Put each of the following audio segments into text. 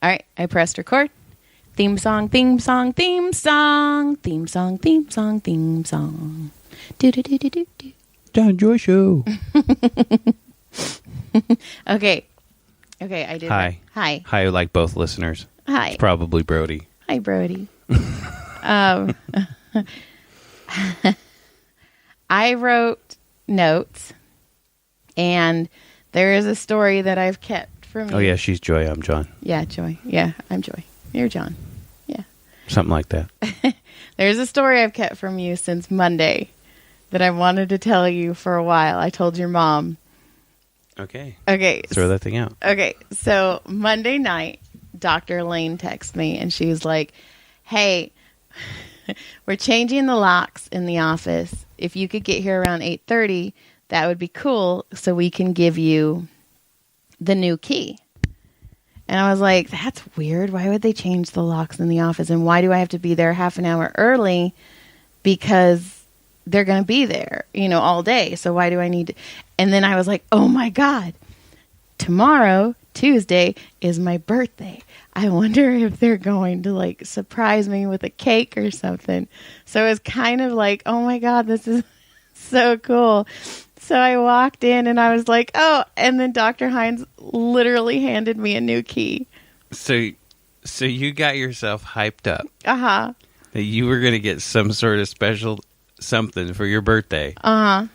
All right, I pressed record. Theme song, theme song, theme song, theme song, theme song, theme song. Do do do do do do. John Joy Show. Okay, I did. Hi. That. Hi. Hi, like both listeners. Hi. It's probably Brody. Hi, Brody. I wrote notes, and there is a story that I've kept from you. Oh, yeah, she's Joy. I'm John. Yeah, Joy. Yeah, I'm Joy. You're John. Yeah. Something like that. There's a story I've kept from you since Monday that I wanted to tell you for a while. I told your mom. Okay. Okay. Throw that thing out. Okay. So Monday night, Dr. Lane texted me, and she was like, hey, we're changing the locks in the office. If you could get here around 8:30, that would be cool, so we can give you the new key. And I was like, that's weird. Why would they change the locks in the office? And why do I have to be there half an hour early? Because they're going to be there, all day. So why do I need to? And then I was like, oh my God, tomorrow, Tuesday, is my birthday. I wonder if they're going to surprise me with a cake or something. So it was kind of like, oh my God, this is so cool. So I walked in and I was like, oh, and then Dr. Hines literally handed me a new key. So you got yourself hyped up. Uh-huh. That you were going to get some sort of special something for your birthday. Uh-huh.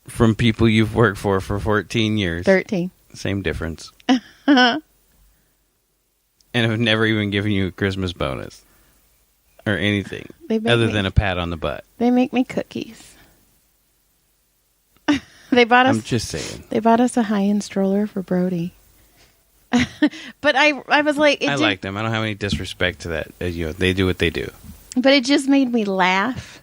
From people you've worked for 14 years. 13. Same difference. And have never even given you a Christmas bonus. Or anything. Other than a pat on the butt. They make me cookies. They bought us. I'm just saying. They bought us a high-end stroller for Brody. But I was like, I like them. I don't have any disrespect to that. They do what they do. But it just made me laugh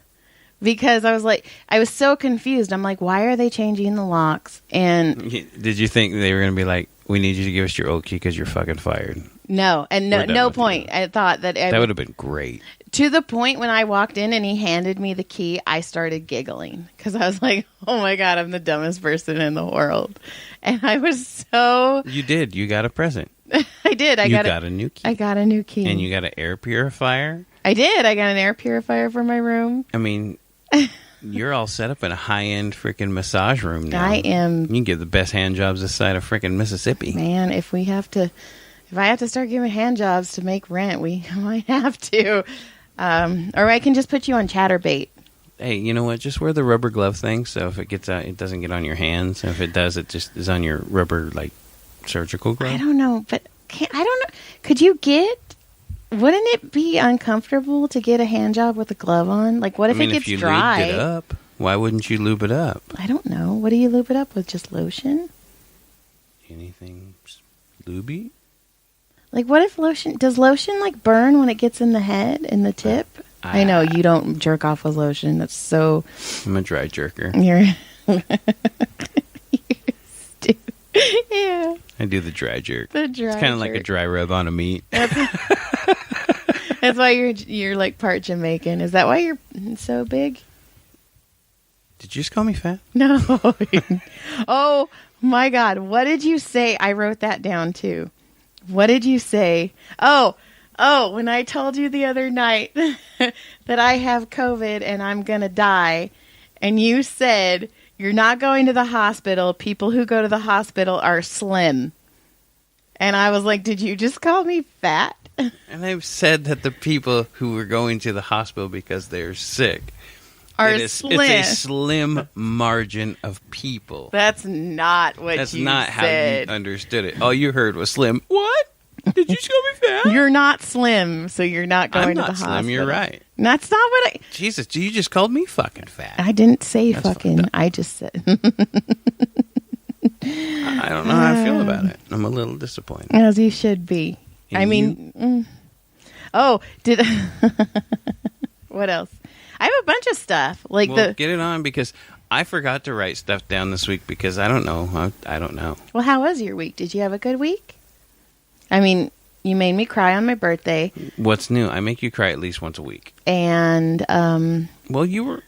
because I was so confused. I'm like, why are they changing the locks? And did you think they were going to be like, we need you to give us your old key because you're fucking fired? No, and no point. I thought that would have been great. To the point when I walked in and he handed me the key, I started giggling because I was like, oh my God, I'm the dumbest person in the world. And I was so... You did. You got a present. I did. You got a new key. I got a new key. And you got an air purifier. I did. I got an air purifier for my room. I mean, you're all set up in a high-end freaking massage room now. I am. You can give the best hand jobs this side of freaking Mississippi. Man, if I have to start giving hand jobs to make rent, we might have to. Or I can just put you on Chatterbait. Hey, you know what? Just wear the rubber glove thing, so if it gets out, it doesn't get on your hands. And if it does, it just is on your rubber, surgical glove. I don't know, but I don't know. Could you wouldn't it be uncomfortable to get a hand job with a glove on? What if it gets dry? If you lubed it up, why wouldn't you lube it up? I don't know. What do you lube it up with? Just lotion? Anything lubey? What if does lotion burn when it gets in the head, in the tip? I know you don't jerk off with lotion. That's so... I'm a dry jerker. You're stupid. Yeah. I do the dry jerk. The dry It's kind of like a dry rub on a meat. That's why you're part Jamaican. Is that why you're so big? Did you just call me fat? No. Oh my God. What did you say? I wrote that down too. What did you say? Oh, when I told you the other night that I have COVID and I'm going to die, and you said you're not going to the hospital. People who go to the hospital are slim. And I was like, did you just call me fat? And I've said that the people who are going to the hospital because they're sick are slim. It's a slim margin of people. That's not what That's you not said. how you understood it. All you heard was slim. What? Did you just call me fat? You're not slim, so you're not going to the hospital. I'm not slim. You're right. That's not what I... Jesus, you just called me fucking fat. I didn't say fucking. I just said... I don't know how I feel about it. I'm a little disappointed. As you should be. Oh, did... What else? I have a bunch of stuff. Get it on, because I forgot to write stuff down this week because I don't know. I don't know. Well, how was your week? Did you have a good week? I mean, you made me cry on my birthday. What's new? I make you cry at least once a week. And, well, you were...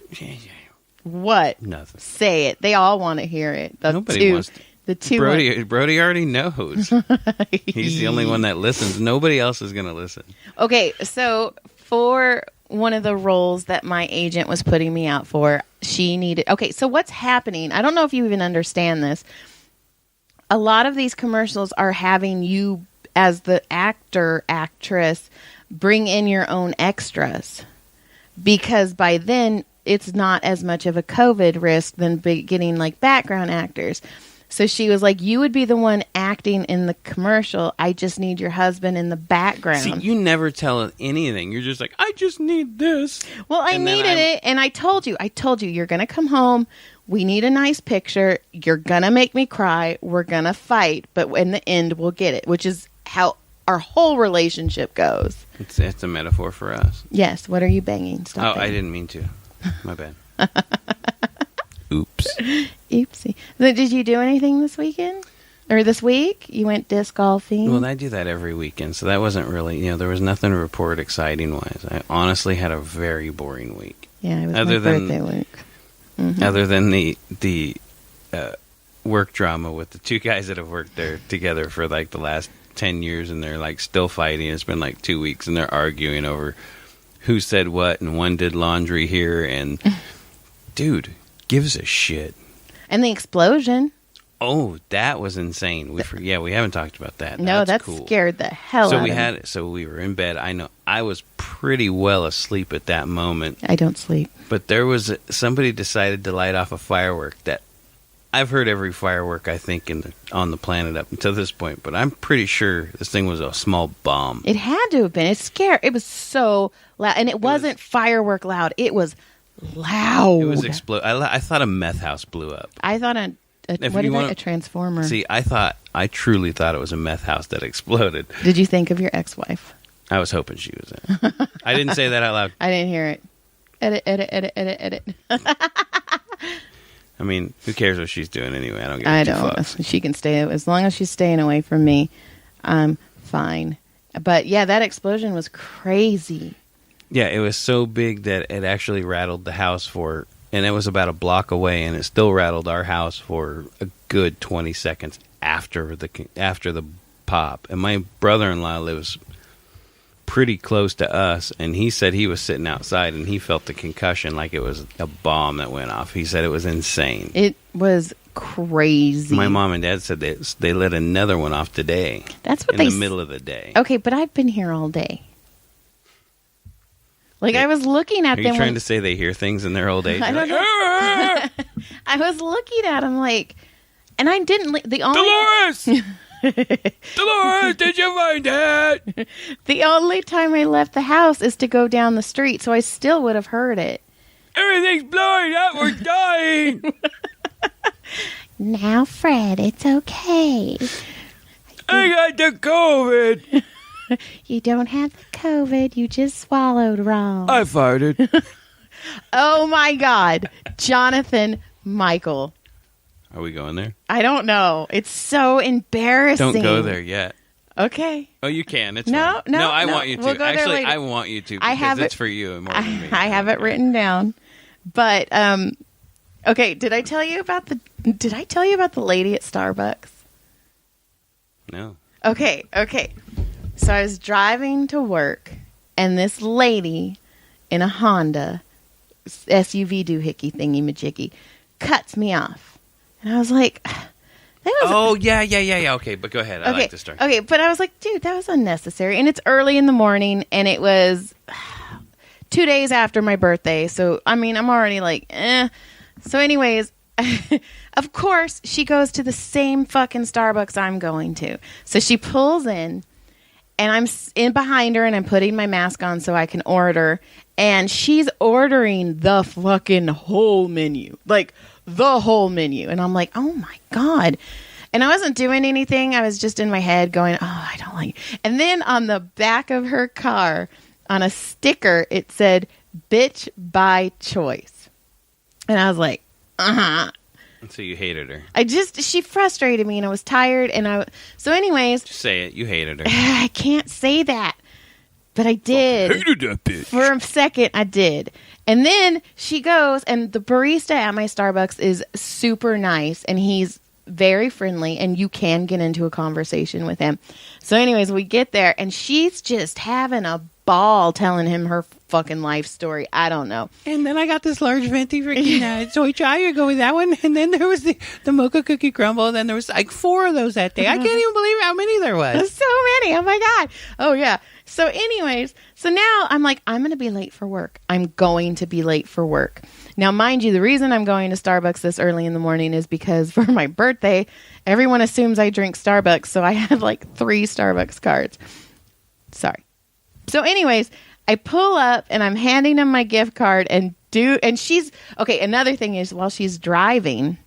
What? Nothing. Say it. They all want to hear it. Nobody wants to. The two. Brody already knows. He's the only one that listens. Nobody else is going to listen. Okay, so for one of the roles that my agent was putting me out for, she needed... Okay, so what's happening? I don't know if you even understand this. A lot of these commercials are having you, as the actor, actress, bring in your own extras. Because by then, it's not as much of a COVID risk than getting like background actors. So she was like, you would be the one acting in the commercial. I just need your husband in the background. See, you never tell anything. You're just like, I just need this. Well, I needed it. And I told you, you're going to come home. We need a nice picture. You're going to make me cry. We're going to fight. But in the end, we'll get it, which is how our whole relationship goes. It's a metaphor for us. Yes. What are you banging? Stop banging. I didn't mean to. My bad. Oops. Oopsie. Did you do anything this weekend? Or this week? You went disc golfing? Well, I do that every weekend, so that wasn't really, there was nothing to report exciting-wise. I honestly had a very boring week. Yeah, it was my birthday week. Mm-hmm. Other than the work drama with the two guys that have worked there together for like the last 10 years, and they're like still fighting. It's been like 2 weeks, and they're arguing over who said what, and one did laundry here, and dude... gives a shit. And the explosion. Oh, that was insane. We haven't talked about that. No, that cool. Scared the hell out of me. So we were in bed. I know I was pretty well asleep at that moment. I don't sleep. But there was somebody decided to light off a firework that I've heard every firework I think on the planet up until this point, but I'm pretty sure this thing was a small bomb. It had to have been. It's scary. It was so loud, and it wasn't firework loud. It was loud. It was I thought a meth house blew up. I thought a transformer. See, I truly thought it was a meth house that exploded. Did you think of your ex-wife? I was hoping she was in. I didn't say that out loud. I didn't hear it. Edit. I mean, who cares what she's doing anyway? I don't. She can stay as long as she's staying away from me. I'm fine. But yeah, that explosion was crazy. Yeah, it was so big that it actually rattled the house and it was about a block away, and it still rattled our house for a good 20 seconds after the pop. And my brother-in-law lives pretty close to us, and he said he was sitting outside and he felt the concussion like it was a bomb that went off. He said it was insane. It was crazy. My mom and dad said they let another one off today. That's what in the middle of the day. Okay, but I've been here all day. Like, I was looking at them. Are you trying to say they hear things in their old age? I don't know. I was looking at them like, and I didn't. Dolores! Dolores, did you find it? The only time I left the house is to go down the street, so I still would have heard it. Everything's blowing up. We're dying. Now, Fred, it's okay. I got the COVID. You don't have the COVID. You just swallowed wrong. I farted. Oh, my God. Jonathan Michael. Are we going there? I don't know. It's so embarrassing. Don't go there yet. Okay. Oh, you can. It's no, fine. No, I want you to. We'll Actually, I want you to because it's for you more than me. I have it written down. But, okay, did I tell you about the lady at Starbucks? No. Okay. So I was driving to work, and this lady in a Honda SUV doohickey thingy majiggy cuts me off. And I was like, yeah. Okay, but go ahead. I like to start. Okay, but I was like, dude, that was unnecessary. And it's early in the morning, and it was 2 days after my birthday. So, I mean, I'm already like, eh. So anyways, of course, she goes to the same fucking Starbucks I'm going to. So she pulls in. And I'm in behind her, and I'm putting my mask on so I can order. And she's ordering the fucking whole menu. Like, the whole menu. And I'm like, oh, my God. And I wasn't doing anything. I was just in my head going, oh, I don't like it. And then on the back of her car, on a sticker, it said, bitch by choice. And I was like, uh-huh. So you hated her. She frustrated me, and I was tired, so anyways. Just say it. You hated her. I can't say that. But I did. I hated that bitch. For a second, I did. And then she goes, and the barista at my Starbucks is super nice, and he's very friendly, and you can get into a conversation with him. So anyways, we get there, and she's just having a ball telling him her fucking life story. I don't know. And then I got this large venti freaking soy chai. You go with that one. And then there was the mocha cookie crumble. Then there was like 4 of those that day. I can't even believe how many there was. So many. Oh my God. Oh yeah. So anyways, so now I'm like, I'm going to be late for work. I'm going to be late for work. Now, mind you, the reason I'm going to Starbucks this early in the morning is because for my birthday, everyone assumes I drink Starbucks. So I have like 3 Starbucks cards. Sorry. So anyways, I pull up and I'm handing him my gift card and she's, okay, another thing is while she's driving,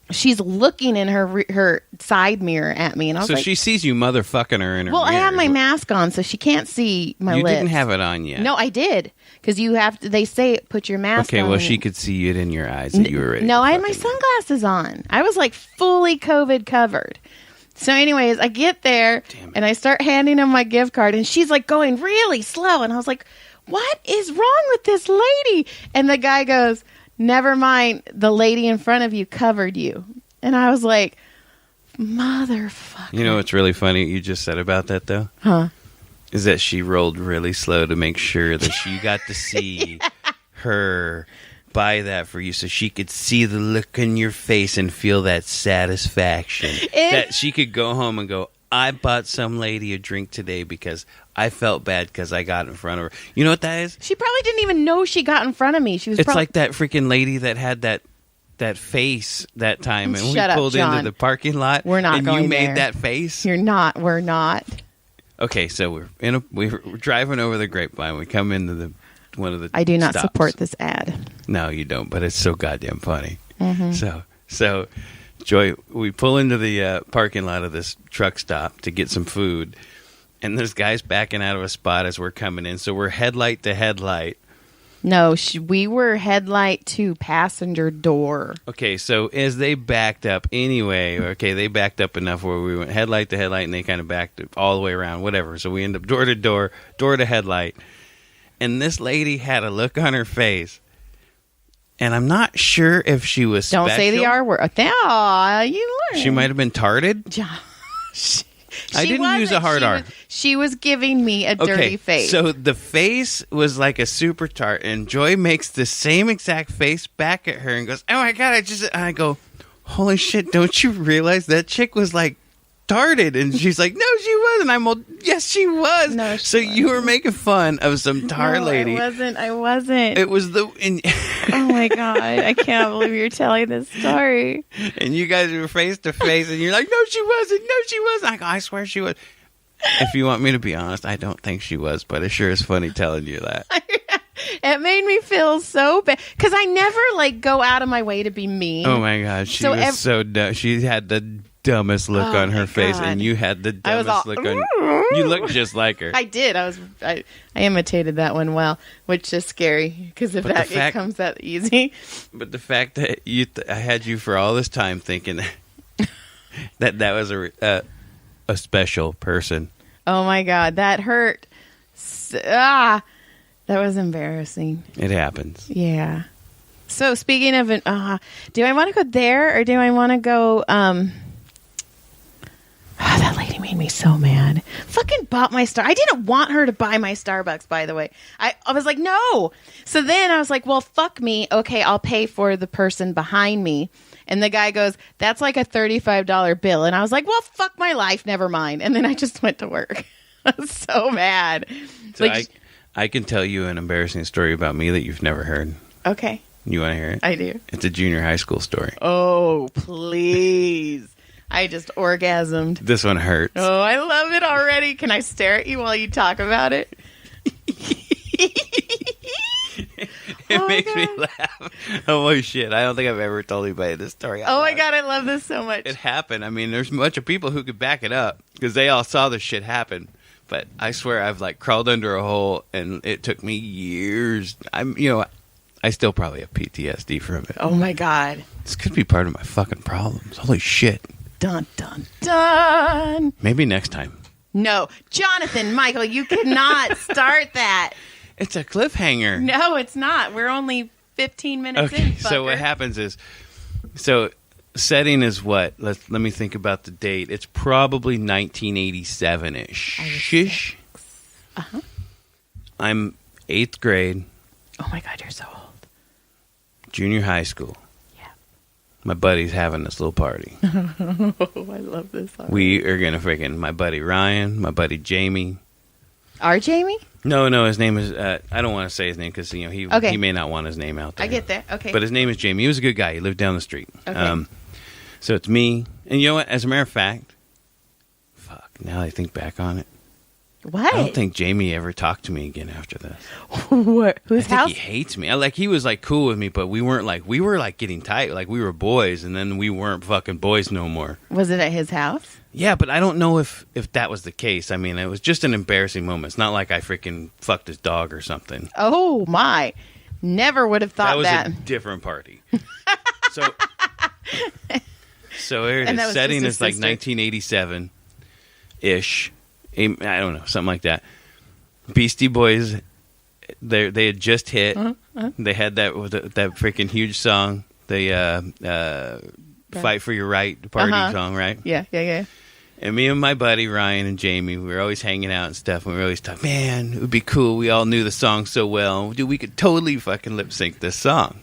she's looking in her side mirror at me. And I was so like, she sees you motherfucking her in her well, mirror. I have my mask on, so she can't see my You lips. didn't have it on yet. No, I did. Because you have to, they say put your mask on. Okay, well, she could see it in your eyes that you were ready. No, to I had my fucking- sunglasses on. I was like fully COVID covered. So anyways, I get there and I start handing him my gift card and she's like going really slow. And I was like, what is wrong with this lady? And the guy goes, never mind. The lady in front of you covered you. And I was like, motherfucker. You know what's really funny you just said about that, though? Huh? Is that she rolled really slow to make sure that you got to see her buy that for you so she could see the look in your face and feel that satisfaction. That she could go home and go, I bought some lady a drink today because I felt bad because I got in front of her. You know what that is? She probably didn't even know she got in front of me. She was It's like that freaking lady that had that face that time and Shut we up, pulled John. into the parking lot. We're not and going you made there. that face. We're not. Okay, so we're driving over the Grapevine. We come into one of the I do not stops. support this ad. No, you don't, but it's so goddamn funny. Mm-hmm. So, Joy, we pull into the parking lot of this truck stop to get some food, and this guy's backing out of a spot as we're coming in. So we're headlight to headlight. No, we were headlight to passenger door. Okay, so as they backed up anyway, they backed up enough where we went headlight to headlight, and they kind of backed all the way around, whatever. So we end up door to door, door to headlight. And this lady had a look on her face, and I'm not sure if she was Don't say the special. R word. Aw, you learn. She might have been tarted. Josh. I didn't use a hard R. She was giving me a dirty face. So the face was like a super tart, and Joy makes the same exact face back at her and goes, "Oh my God, I go, holy shit, don't you realize that chick was like tarted?" And she's like, "No, she wasn't." I'm all, "Yes, she was." No, she so you were making fun of some tar No, lady. I wasn't. It was the Oh my God, I can't believe you're telling this story. and you guys were face to face, and you're like, "No, she wasn't. No, she wasn't." I go, "I swear she was." If you want me to be honest, I don't think she was, but it sure is funny telling you that. It made me feel so bad because I never go out of my way to be mean. Oh my God, she was so dumb. She had the dumbest look on her face, God. and you had the I was dumbest all, look on. You looked just like her. I did. I imitated that one well, which is scary because it comes that easy. But the fact that I had you for all this time thinking that was a special person. Oh my God, that hurt. That was embarrassing. It happens. Yeah. So speaking of, do I want to go there or do I want to go? That lady made me so mad. Fucking bought my I didn't want her to buy my Starbucks, by the way. I was like, no. So then I was like, well, fuck me. Okay, I'll pay for the person behind me. And the guy goes, that's like a $35 bill. And I was like, well, fuck my life. Never mind. And then I just went to work. I was so mad. So I can tell you an embarrassing story about me that you've never heard. Okay. You want to hear it? I do. It's a junior high school story. Oh, please. I just orgasmed. This one hurts. Oh, I love it already. Can I stare at you while you talk about it? It makes me laugh. Oh shit! I don't think I've ever told anybody this story. Oh my God, I love this so much. It happened. I mean, there's a bunch of people who could back it up because they all saw this shit happen. But I swear, I've crawled under a hole, and it took me years. I still probably have PTSD from it. Oh my God. This could be part of my fucking problems. Holy shit! Dun dun dun. Maybe next time. No, Jonathan, Michael, you cannot start that. It's a cliffhanger. No, it's not. We're only 15 minutes in. Okay, Fucker. so what happens is, setting is what? Let me think about the date. It's probably 1987-ish. Uh-huh. I'm 8th grade. Oh my God, you're so old. Junior high school. Yeah. My buddy's having this little party. Oh, I love this song. We are going to freaking, my buddy Ryan, my buddy Jamie. Our Jamie? No, his name is, I don't want to say his name because, he may not want his name out there. I get that. Okay. But his name is Jamie. He was a good guy. He lived down the street. Okay. So it's me. And you know what? As a matter of fact, now that I think back on it, What? I don't think Jamie ever talked to me again after this. What? Whose I think house? he hates me. He was like cool with me, but we were like getting tight. Like we were boys, and then we weren't fucking boys no more. Was it at his house? Yeah, but I don't know if that was the case. I mean, it was just an embarrassing moment. It's not like I freaking fucked his dog or something. Oh my! Never would have thought that was a different party. So it And that is. was Setting just is like his sister. 1987-ish. I don't know, something like that. Beastie Boys, they had just hit. They had that freaking huge song, the "Fight for Your Right" party song, right? Yeah. And me and my buddy Ryan and Jamie, we were always hanging out and stuff. And we were always talking, man, it would be cool. We all knew the song so well. Dude, we could totally fucking lip sync this song.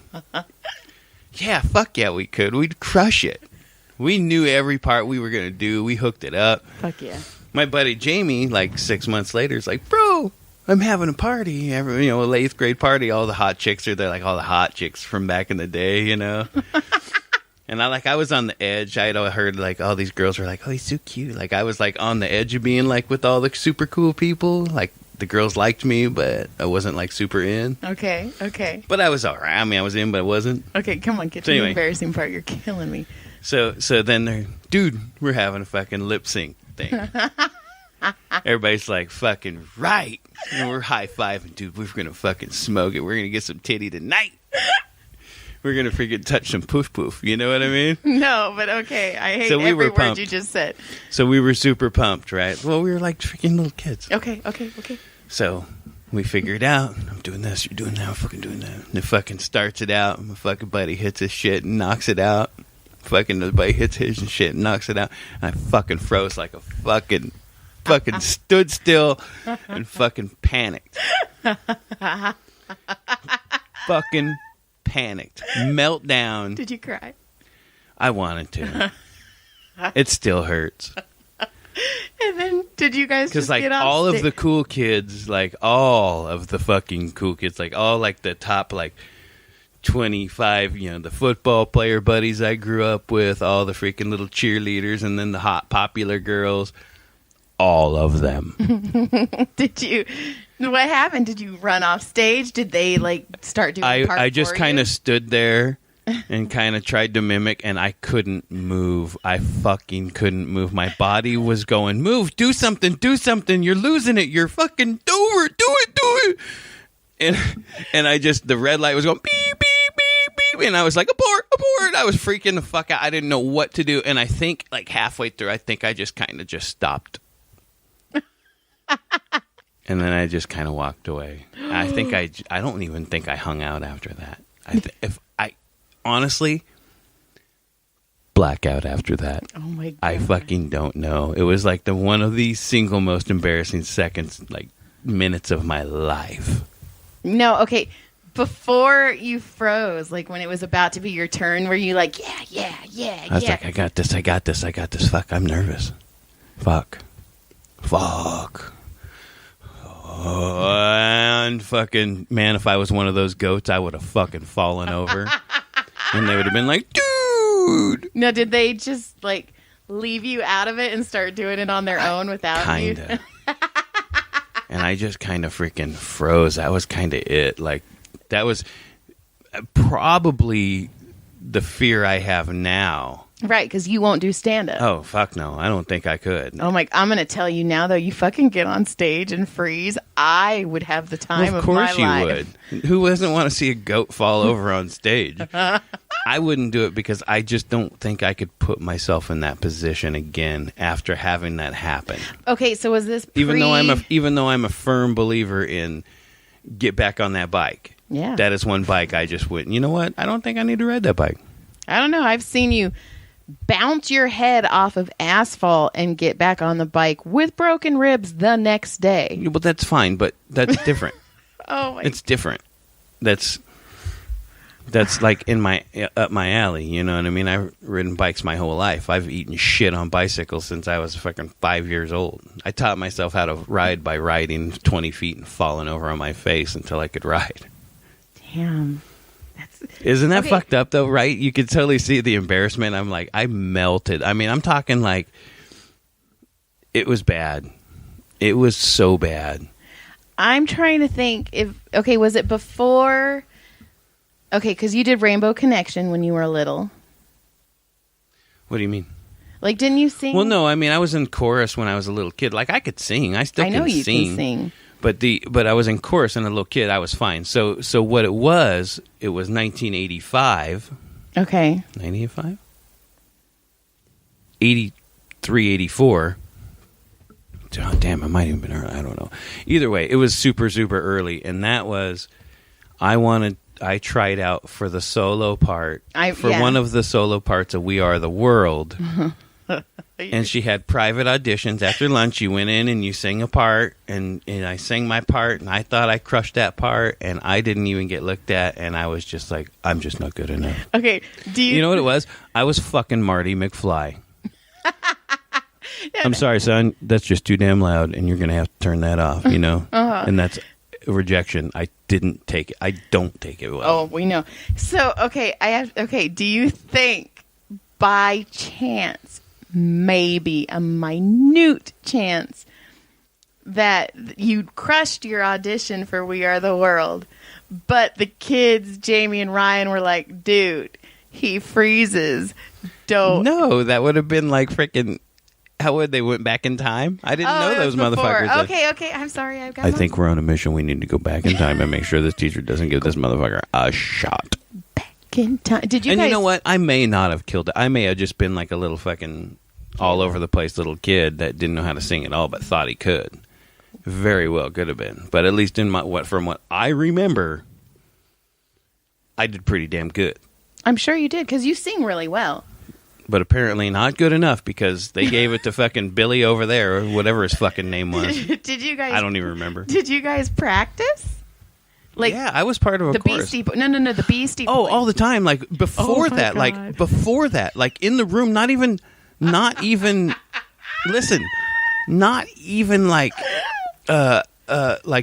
Yeah, fuck yeah, we could. We'd crush it. We knew every part we were going to do. We hooked it up. Fuck yeah. My buddy Jamie, like 6 months later, is like, bro, I'm having a party. An 8th grade party. All the hot chicks are there, like all the hot chicks from back in the day, And I was on the edge. I had heard like all these girls were like, oh, he's so cute. Like I was like on the edge of being like with all the super cool people. Like the girls liked me, but I wasn't like super in. Okay. But I was all right. I mean, I was in, but I wasn't. Okay, come on, get to the embarrassing part. You're killing me. So then they're, dude, we're having a fucking lip sync thing. Everybody's like, fucking right. And we're high-fiving, dude. We're going to fucking smoke it. We're going to get some titty tonight. We're going to freaking touch some poof-poof. You know what I mean? No, but okay. I hate we every were word pumped. you just said. So we were super pumped, right? Well, we were like freaking little kids. Okay. So we figured out, I'm doing this, you're doing that, I'm fucking doing that. And it fucking starts it out. My fucking buddy hits his shit and knocks it out. Fucking the buddy hits his and shit and knocks it out. And I fucking froze like a fucking stood still and fucking panicked. Fucking panicked. Meltdown. Did you cry? I wanted to. It still hurts. And then did you guys just Because get off all of stage? the cool kids, like all of the fucking cool kids, like all like the top like 25, the football player buddies I grew up with, all the freaking little cheerleaders, and then the hot popular girls, all of them. What happened? Did you run off stage? Did they like start doing I just kind of of stood there and kind of tried to mimic, and I couldn't move. I fucking couldn't move. My body was going, move, do something, you're losing it, you're fucking do it. And I just, the red light was going beep, beep, beep, beep. And I was like, abort. I was freaking the fuck out. I didn't know what to do. And I think like halfway through, I think I just kind of just stopped. And then I just kind of walked away. I think I don't even think I hung out after that. If I honestly blackout after that. Oh my God. I fucking don't know. It was like one of the single most embarrassing seconds, like minutes of my life. No, okay. Before you froze, like when it was about to be your turn, were you like, yeah? I was like, I got this. Fuck, I'm nervous. Fuck. And fucking, man, if I was one of those goats, I would have fucking fallen over. And they would have been like, dude. No, did they just like leave you out of it and start doing it on their own without you? Kinda. And I just kind of freaking froze. That was kind of it. Like, that was probably the fear I have now. Right, because you won't do stand-up. Oh, fuck no. I don't think I could. Oh my! I'm gonna tell you now, though. You fucking get on stage and freeze. I would have the time Of of my course you life. would. Who doesn't want to see a goat fall over on stage? I wouldn't do it because I just don't think I could put myself in that position again after having that happen. Okay, so was this Even though I'm a firm believer in get back on that bike. Yeah. That is one bike I just went, you know what? I don't think I need to ride that bike. I don't know. I've seen you bounce your head off of asphalt and get back on the bike with broken ribs the next day. Well, that's fine, but that's different. Oh my! It's different. That's like in my up my alley. You know what I mean? I've ridden bikes my whole life. I've eaten shit on bicycles since I was fucking 5 years old. I taught myself how to ride by riding 20 feet and falling over on my face until I could ride. Damn. Isn't that fucked up though, right? You could totally see the embarrassment. I'm like, I melted. I mean, I'm talking like it was bad. It was so bad. I'm trying to think was it before? Okay, because you did Rainbow Connection when you were little. What do you mean? Like, didn't you sing? Well, no, I mean, I was in chorus when I was a little kid. Like, I could sing. I still can sing. I know you can sing. But I was in chorus and a little kid. I was fine. So what it was 1985. Okay. 1985? 83, 84. Oh, damn, it might even been early. I don't know. Either way, it was super, super early. And that was, I tried out for the solo part. One of the solo parts of We Are the World. And she had private auditions. After lunch, you went in and you sang a part, and I sang my part, and I thought I crushed that part, and I didn't even get looked at, and I was just like, I'm just not good enough. Okay, You know what it was? I was fucking Marty McFly. I'm sorry, son. That's just too damn loud, and you're going to have to turn that off, you know? And that's rejection. I didn't take it. I don't take it well. Oh, we know. So, do you think by chance, maybe a minute chance, that you crushed your audition for We Are the World, but the kids, Jamie and Ryan, were like, dude, he freezes. Don't. No, that would have been like freaking... How would they went back in time? I didn't know those motherfuckers. Okay. I'm sorry. I think we're on a mission. We need to go back in time and make sure this teacher doesn't give this motherfucker a shot. Back in time. Did you? And guys... you know what? I may not have killed it. I may have just been like a little fucking all over the place little kid that didn't know how to sing at all, but thought he could. Very well could have been. But at least from what I remember, I did pretty damn good. I'm sure you did because you sing really well. But apparently not good enough because they gave it to fucking Billy over there or whatever his fucking name was. Did you guys? I don't even remember. Did you guys practice? Like, yeah, I was part of a chorus. Beastie Boys. No, the Beastie Boys. Oh, all the time. Like before that, like in the room, not even. Listen, not even like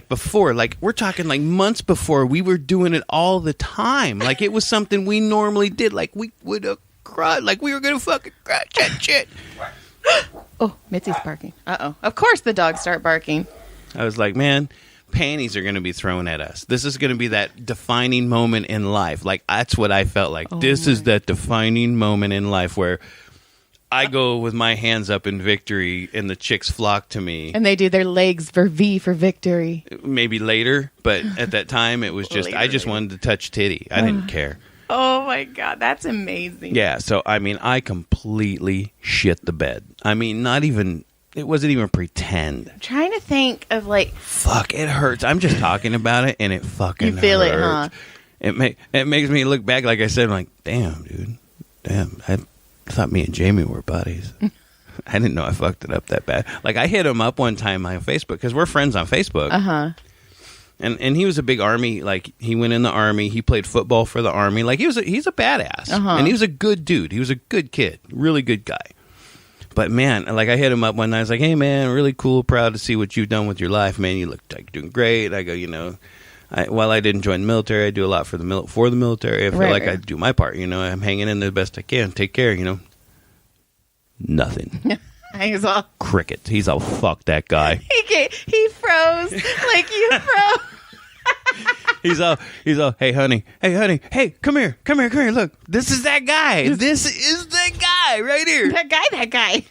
before. Like we're talking like months before. We were doing it all the time. Like it was something we normally did. Like we would have. Cried like we were gonna fucking cry that shit. Oh, Mitzi's barking. Of course the dogs start barking. I was like, man, panties are gonna be thrown at us. This is gonna be that defining moment in life. Like that's what I felt like. This is that defining moment in life where I go with my hands up in victory and the chicks flock to me. And they do their legs for V for victory. Maybe later, but at that time it was just I just wanted to touch titty. I didn't care. Oh my God, that's amazing. Yeah, so I mean, I completely shit the bed. I mean, it wasn't even pretend. I'm trying to think of like... Fuck, it hurts. I'm just talking about it and it fucking hurts. You feel it, huh? It makes me look back, like I said, I'm like, damn, dude. Damn, I thought me and Jamie were buddies. I didn't know I fucked it up that bad. Like, I hit him up one time on Facebook, because we're friends on Facebook. Uh-huh. And he was a big Army, like, he went in the Army, he played football for the Army, like, he's a badass. And he was a good dude, he was a good kid, really good guy. But man, like I hit him up one night, I was like, hey man, really cool, proud to see what you've done with your life, man, you look like you're doing great. I go, you know, while I didn't join the military, I do a lot for the military, I feel like I do my part, you know, I'm hanging in the best I can, take care, you know. Nothing. He's all cricket. He's all fuck that guy. He froze like you froze. He's all, hey honey, hey, come here, look, this is that guy. This is the guy right here. That guy.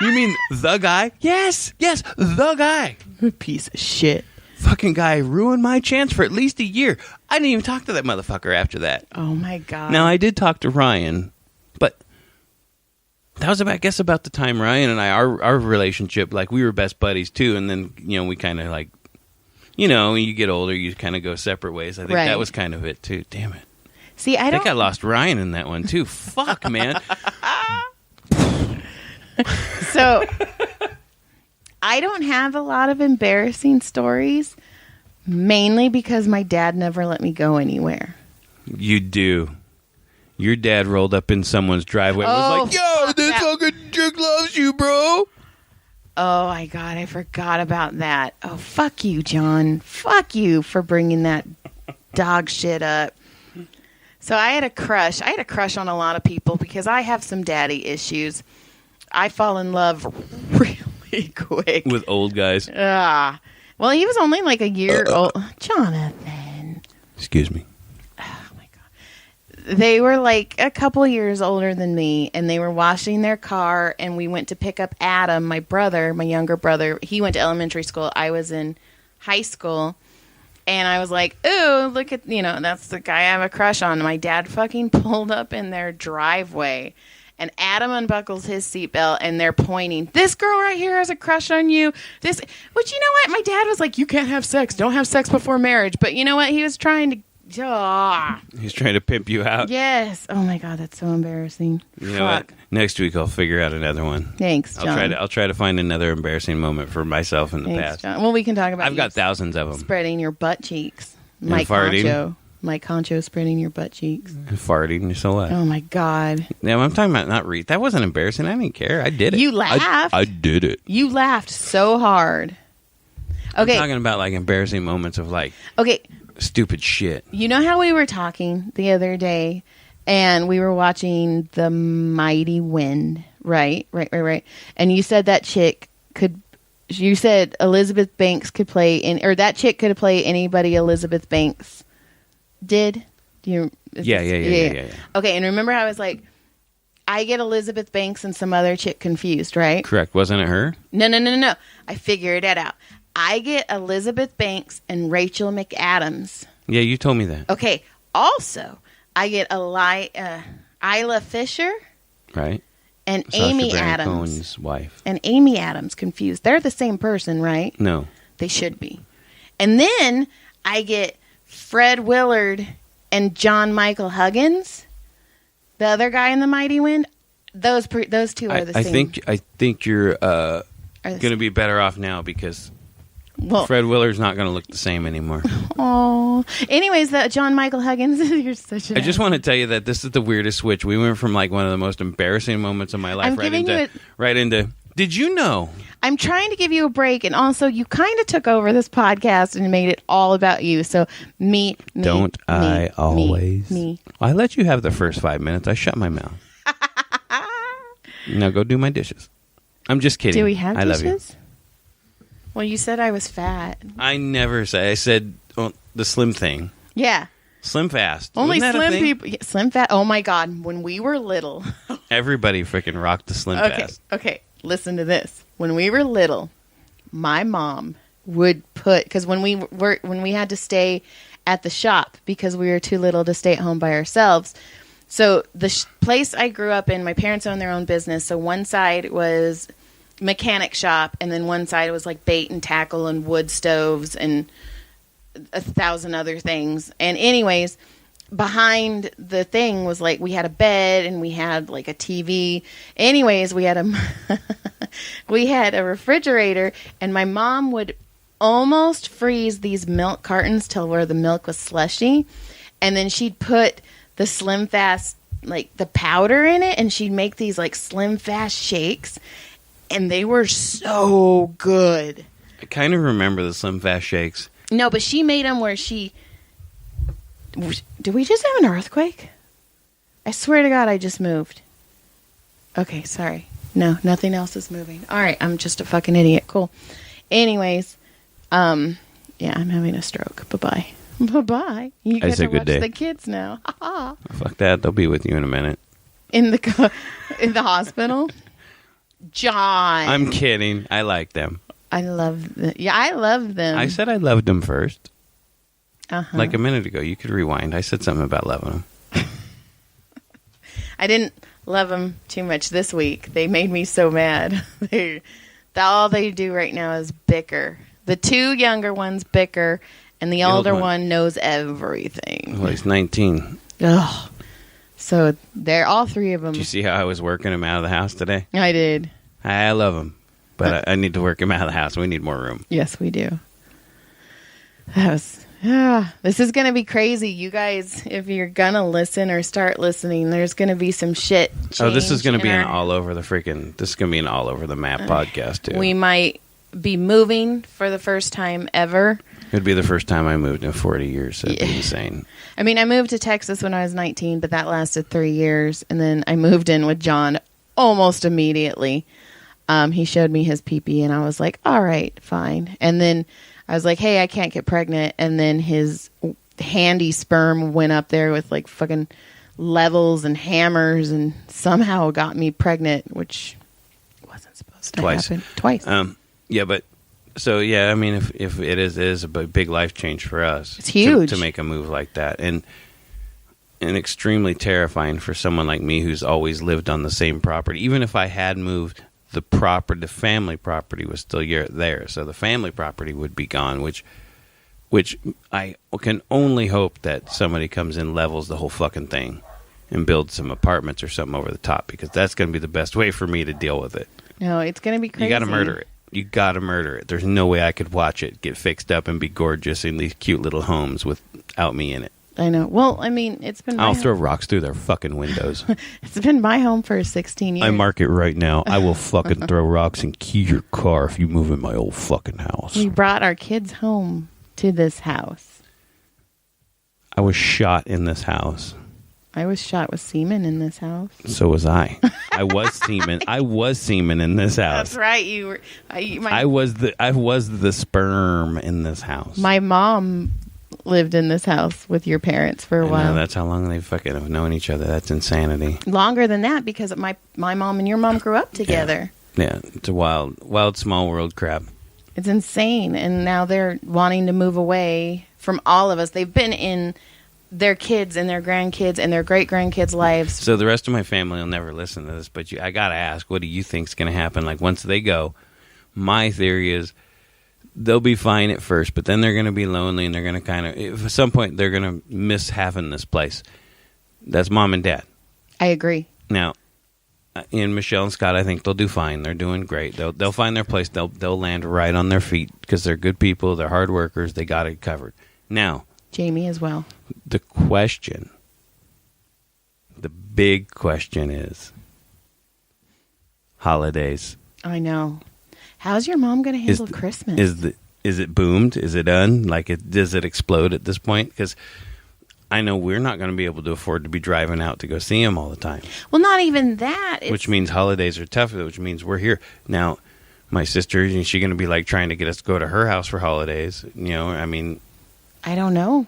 You mean the guy? Yes, the guy. Piece of shit. Fucking guy ruined my chance for at least a year. I didn't even talk to that motherfucker after that. Oh my God. Now I did talk to Ryan, but that was about the time Ryan and I, our relationship, like we were best buddies too, and then, you know, we kind of like, you know, when you get older, you kind of go separate ways. I think that was kind of it too. Damn it. See, I think I lost Ryan in that one too. Fuck, man. So I don't have a lot of embarrassing stories, mainly because my dad never let me go anywhere. You do. Your dad rolled up in someone's driveway and was like, yo, this fucking chick loves you, bro. Oh, my God, I forgot about that. Oh, fuck you, John. Fuck you for bringing that dog shit up. So I had a crush. I had a crush on a lot of people because I have some daddy issues. I fall in love really quick. With old guys. Well, he was only like a year old. Jonathan. Excuse me. Oh, my God. They were like a couple years older than me, and they were washing their car, and we went to pick up Adam, my brother, my younger brother. He went to elementary school. I was in high school. And I was like, ooh, look at, that's the guy I have a crush on. My dad fucking pulled up in their driveway. And Adam unbuckles his seatbelt, and they're pointing, this girl right here has a crush on you. Which, you know what? My dad was like, you can't have sex. Don't have sex before marriage. But you know what? He was trying to... He's trying to pimp you out. Yes. Oh, my God. That's so embarrassing. You know what? Next week, I'll figure out another one. Thanks, John. I'll try to find another embarrassing moment for myself in the past. John. Well, we can talk about I've got thousands of them. Spreading your butt cheeks. Mike farting. Mike Concho spreading your butt cheeks. And farting. So what? Oh, my God. Yeah, I'm talking about not read. That wasn't embarrassing. I didn't care. I did it. You laughed. I did it. You laughed so hard. Okay. I'm talking about like embarrassing moments of like... Okay. Stupid shit. You know how we were talking the other day and we were watching The Mighty Wind, right? And you said that chick you said Elizabeth Banks could play or that chick could play anybody Elizabeth Banks did. Yeah. Okay, and remember how I was like, I get Elizabeth Banks and some other chick confused, right? Correct. Wasn't it her? No. I figured it out. I get Elizabeth Banks and Rachel McAdams. Yeah, you told me that. Okay. Also, I get Isla Fisher. Right. And Sacha Amy Baron Adams. Cohen's wife. And Amy Adams confused. They're the same person, right? No. They should be. And then I get Fred Willard and John Michael Huggins. The other guy in The Mighty Wind. Those two are the same. I think you're going to be better off now because... Well, Fred Willard's not going to look the same anymore. Oh. Anyways, John Michael Huggins, you're such a... I just want to tell you that this is the weirdest switch. We went from like one of the most embarrassing moments of my life right into, did you know? I'm trying to give you a break, and also you kind of took over this podcast and made it all about you. So me. Always? I let you have the first 5 minutes. I shut my mouth. Now go do my dishes. I'm just kidding. Do we have dishes? I love you. Well, you said I was fat. I never said. I said the slim thing. Yeah. Slim fast. Only slim people. Yeah, slim fast. Oh, my God. When we were little. Everybody freaking rocked the slim fast. Okay. Listen to this. When we were little, my mom would put... Because when we had to stay at the shop because we were too little to stay at home by ourselves... So the place I grew up in, my parents owned their own business. So one side was... mechanic shop, and then one side was like bait and tackle and wood stoves and 1,000 other things. And anyways, behind the thing was like we had a bed and we had like a TV. Anyways, we had a refrigerator, and my mom would almost freeze these milk cartons till where the milk was slushy, and then she'd put the Slim Fast, like the powder in it, and she'd make these like Slim Fast shakes. And they were so good. I kind of remember the Slim Fast shakes. No, but she made them where she... Did we just have an earthquake? I swear to God, I just moved. Okay, sorry. No, nothing else is moving. All right, I'm just a fucking idiot. Cool. Anyways, yeah, I'm having a stroke. Bye-bye. Bye-bye. You get to watch the kids now. Fuck that. They'll be with you in a minute. In the hospital? John. I'm kidding. I like them. I love them. Yeah, I love them. I said I loved them first. Uh-huh. Like a minute ago. You could rewind. I said something about loving them. I didn't love them too much this week. They made me so mad. All they do right now is bicker. The two younger ones bicker, and the older one knows everything. Well, he's 19. Ugh. So they're all three of them. Did you see how I was working him out of the house today? I did. I love him, but I need to work him out of the house. We need more room. Yes, we do. This is going to be crazy. You guys, if you're going to listen or start listening, there's going to be some shit. Oh, this is going to be an all over the map podcast, too. We might be moving for the first time ever. It'd be the first time I moved in 40 years. So it'd be insane. I mean, I moved to Texas when I was 19, but that lasted 3 years. And then I moved in with John almost immediately. He showed me his pee-pee, and I was like, all right, fine. And then I was like, hey, I can't get pregnant. And then his handy sperm went up there with like fucking levels and hammers and somehow got me pregnant, which wasn't supposed to happen. Twice. Yeah, but so, yeah, I mean, if it is a big life change for us. It's huge. To make a move like that. And extremely terrifying for someone like me who's always lived on the same property. Even if I had moved, the family property was still there. So the family property would be gone, which I can only hope that somebody comes in, levels the whole fucking thing, and builds some apartments or something over the top, because that's going to be the best way for me to deal with it. No, it's going to be crazy. You got to murder it. You got to murder it. There's no way I could watch it get fixed up and be gorgeous in these cute little homes without me in it. I know. Well, I mean, it's been. I'll throw rocks through their fucking windows. It's been my home for 16 years. I mark it right now. I will fucking throw rocks and key your car if you move in my old fucking house. We brought our kids home to this house. I was shot in this house. I was shot with semen in this house. So was I. I was semen. I was semen in this house. That's right. You were. I was the sperm in this house. My mom lived in this house with your parents for a while. That's how long they fucking have known each other. That's insanity. Longer than that, because my mom and your mom grew up together. Yeah, it's a wild small world crap. It's insane, and now they're wanting to move away from all of us. They've been in their kids and their grandkids and their great-grandkids' lives. So the rest of my family will never listen to this, but I got to ask, what do you think's going to happen? Like, once they go, my theory is they'll be fine at first, but then they're going to be lonely, and they're going to kind of, at some point, they're going to miss having this place. That's mom and dad. I agree. Now, in Michelle and Scott, I think they'll do fine. They're doing great. They'll find their place. They'll land right on their feet because they're good people. They're hard workers. They got it covered. Now, Jamie as well. The big question is holidays. I know. How's your mom going to handle Christmas? Is it boomed? Is it done? Does it explode at this point? Because I know we're not going to be able to afford to be driving out to go see him all the time. Well, not even that. Which means holidays are tough, which means we're here. Now, my sister, is she going to be like trying to get us to go to her house for holidays? You know, I mean, I don't know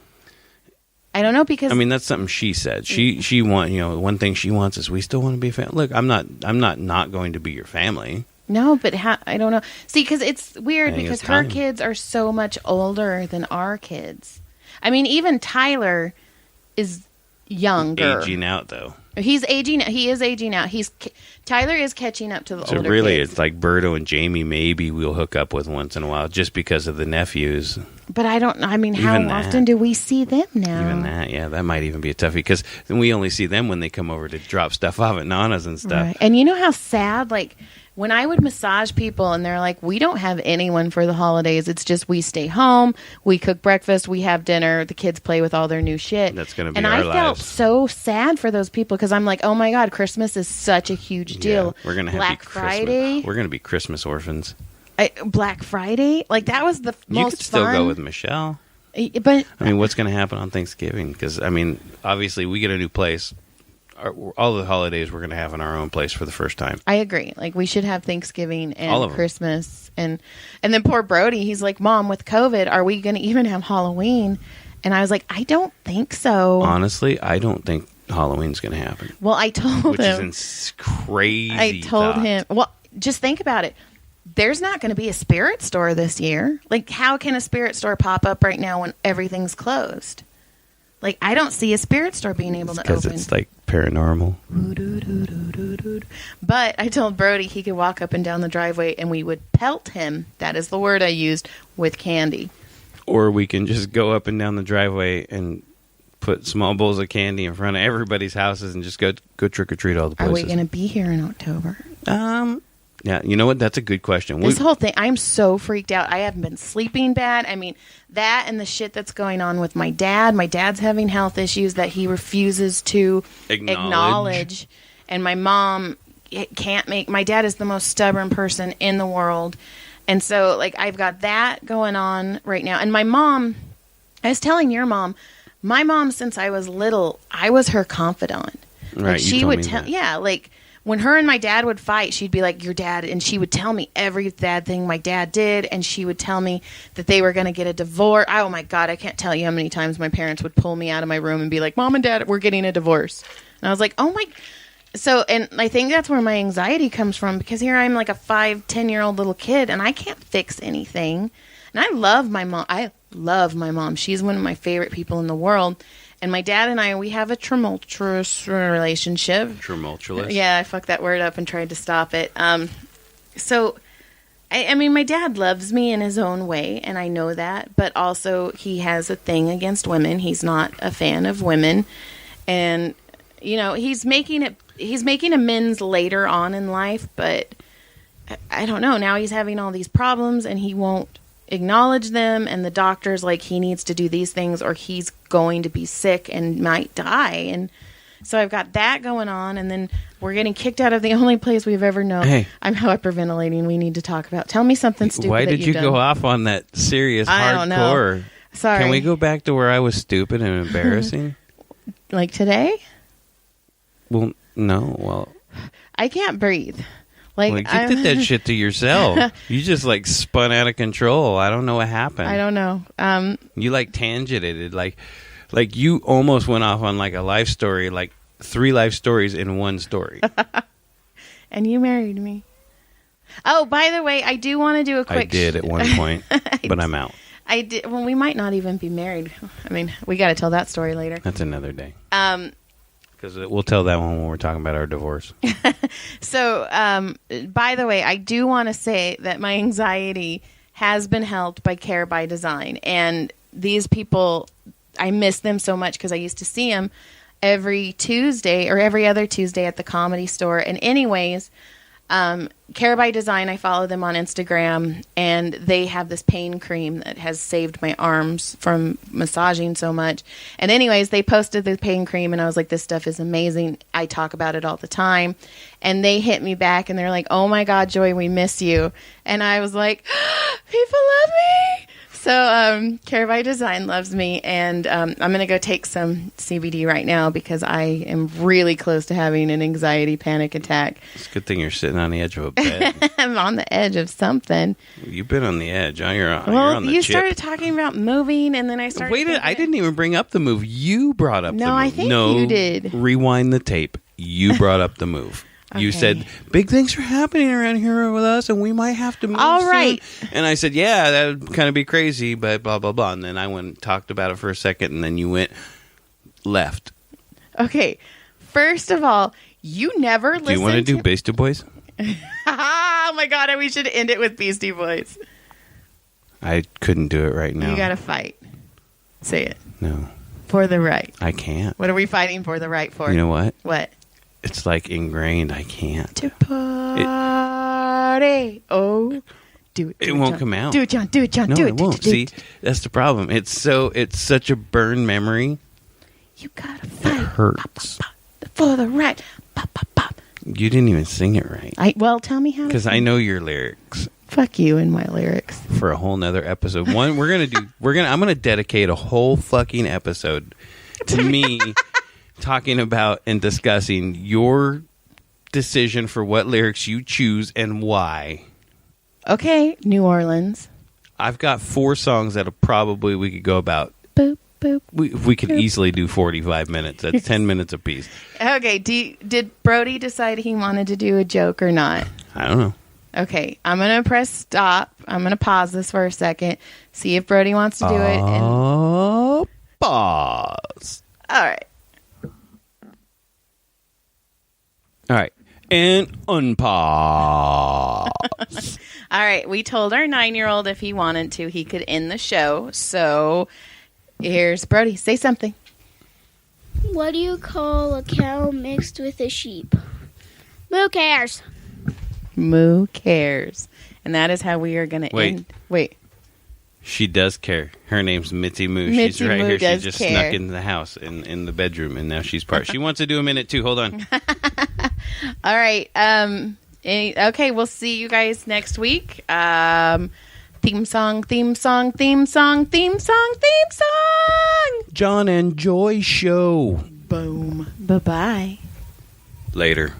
because, I mean, that's something she said. She one thing she wants is we still want to be a family. Look, I'm not going to be your family. No, but I don't know. See, because it's weird because her kids are so much older than our kids. I mean, even Tyler is younger. Aging out, though. He's aging. He is aging out. Tyler is catching up to the older kids. So really, it's like Berto and Jamie. Maybe we'll hook up with once in a while, just because of the nephews. But I mean, how often do we see them now? Even that, yeah, that might even be a toughie because then we only see them when they come over to drop stuff off at Nana's and stuff. Right. And you know how sad, like, when I would massage people and they're like, we don't have anyone for the holidays. It's just we stay home, we cook breakfast, we have dinner, the kids play with all their new shit. That's going to be and our lives. And I felt so sad for those people because I'm like, oh my God, Christmas is such a huge deal. Yeah, we're going to have Black Friday. We're going to be Christmas orphans. Black Friday? Like, that was the most fun. You could still go with Michelle. But I mean, what's going to happen on Thanksgiving? Because, I mean, obviously we get a new place. All the holidays we're going to have in our own place for the first time. I agree. Like, we should have Thanksgiving and Christmas. And then poor Brody, he's like, Mom, with COVID, are we going to even have Halloween? And I was like, I don't think so. Honestly, I don't think Halloween's going to happen. Well, I told him. Which is crazy. I told him. Well, just think about it. There's not going to be a spirit store this year. Like, how can a spirit store pop up right now when everything's closed? Like, I don't see a spirit store being able to open. Because it's like paranormal. But I told Brody he could walk up and down the driveway and we would pelt him, that is the word I used, with candy. Or we can just go up and down the driveway and put small bowls of candy in front of everybody's houses and just go trick-or-treat all the places. Are we going to be here in October? Yeah, you know what? That's a good question. This whole thing, I'm so freaked out. I haven't been sleeping bad. I mean, that and the shit that's going on with my dad. My dad's having health issues that he refuses to acknowledge. And my mom can't make... My dad is the most stubborn person in the world. And so, like, I've got that going on right now. And my mom... I was telling your mom, my mom, since I was little, I was her confidant. Right, like, she would tell... Yeah, like... When her and my dad would fight, she'd be like, your dad, and she would tell me every bad thing my dad did, and she would tell me that they were going to get a divorce. Oh, my God, I can't tell you how many times my parents would pull me out of my room and be like, Mom and Dad, we're getting a divorce. And I was like, oh, my... So, and I think that's where my anxiety comes from, because here I'm like a 5-10-year-old little kid, and I can't fix anything. And I love my mom. I love my mom. She's one of my favorite people in the world. And my dad and I, we have a tumultuous relationship. Tumultuous? Yeah, I fucked that word up and tried to stop it. So, I mean, my dad loves me in his own way, and I know that. But also, he has a thing against women. He's not a fan of women. And, you know, he's making amends later on in life. But I don't know. Now he's having all these problems, and he won't acknowledge them, and the doctor's like, he needs to do these things or he's going to be sick and might die. And so I've got that going on, and then we're getting kicked out of the only place we've ever known. Hey. I'm hyperventilating. We need to talk about. Tell me something stupid. Why did you done. go off on that serious I don't know. hardcore? Sorry. Can we go back to where I was stupid and embarrassing? Like today? Well, no. Well, I can't breathe. Like you did that shit to yourself. You just like spun out of control. I don't know what happened. I don't know. You like tangented, like you almost went off on like a life story, like 3 life stories in one story. And you married me. Oh, by the way, I do want to do a quick... I did at one point, but I'm out. I did. Well, we might not even be married. I mean, we got to tell that story later. That's another day. Because we'll tell that one when we're talking about our divorce. So, by the way, I do want to say that my anxiety has been helped by Care by Design. And these people, I miss them so much because I used to see them every Tuesday or every other Tuesday at the Comedy Store. And anyways, Care by Design, I follow them on Instagram, and they have this pain cream that has saved my arms from massaging so much. And anyways, they posted the pain cream, and I was like, this stuff is amazing. I talk about it all the time. And they hit me back, and they're like, oh my God, Joy, we miss you. And I was like, people love me. So Care by Design loves me, and I'm going to go take some CBD right now because I am really close to having an anxiety panic attack. It's a good thing you're sitting on the edge of a bed. I'm on the edge of something. You've been on the edge. You're on the you chip. started talking about moving, and then I started Wait, I didn't even bring up the move. You brought up the move. No, I think you did. Rewind the tape. You brought up the move. You Okay. said, big things are happening around here with us, and we might have to move All soon." right. And I said, yeah, that would kind of be crazy, but blah, blah, blah. And then I went and talked about it for a second, and then you went left. Okay, first of all, you never listened Do you want to do Beastie Boys? Oh my God, we should end it with Beastie Boys. I couldn't do it right now. You gotta fight. Say it. No, For the right. I can't. What are we fighting for the right for? You know what? What? It's like ingrained. I can't. To party. Oh. Do it. It won't come out. Do it, John. Do it, John. No, do it won't. See, that's the problem. It's such a burn memory. You gotta It fight. hurts. Pop, pop, for the right. Pop, pop, pop. You didn't even sing it right. Well, tell me how to Because I sing. know your lyrics Fuck you and my lyrics. for a whole nother episode. I'm gonna dedicate a whole fucking episode to me talking about and discussing your decision for what lyrics you choose and why. Okay, New Orleans. I've got 4 songs that probably we could go about. Boop, boop. We could easily do 45 minutes. That's 10 minutes apiece. Okay, did Brody decide he wanted to do a joke or not? I don't know. Okay, I'm going to press stop. I'm going to pause this for a second, see if Brody wants to do it. And, Pause. all right. All right. And unpause. All right, we told our 9-year-old if he wanted to, he could end the show. So here's Brody. Say something. What do you call a cow mixed with a sheep? Who cares? Moo cares. And that is how we are going to Wait. end. Wait. She does care. Her name's Mitzi Moo. Mitzi She's right Moo here. She does just care. snuck in the house in the bedroom, and now she's part. She wants to do a minute too. Hold on. All right. Okay, we'll see you guys next week. Theme song, theme song, theme song, theme song, theme song. John and Joy Show. Boom. Bye-bye. Later.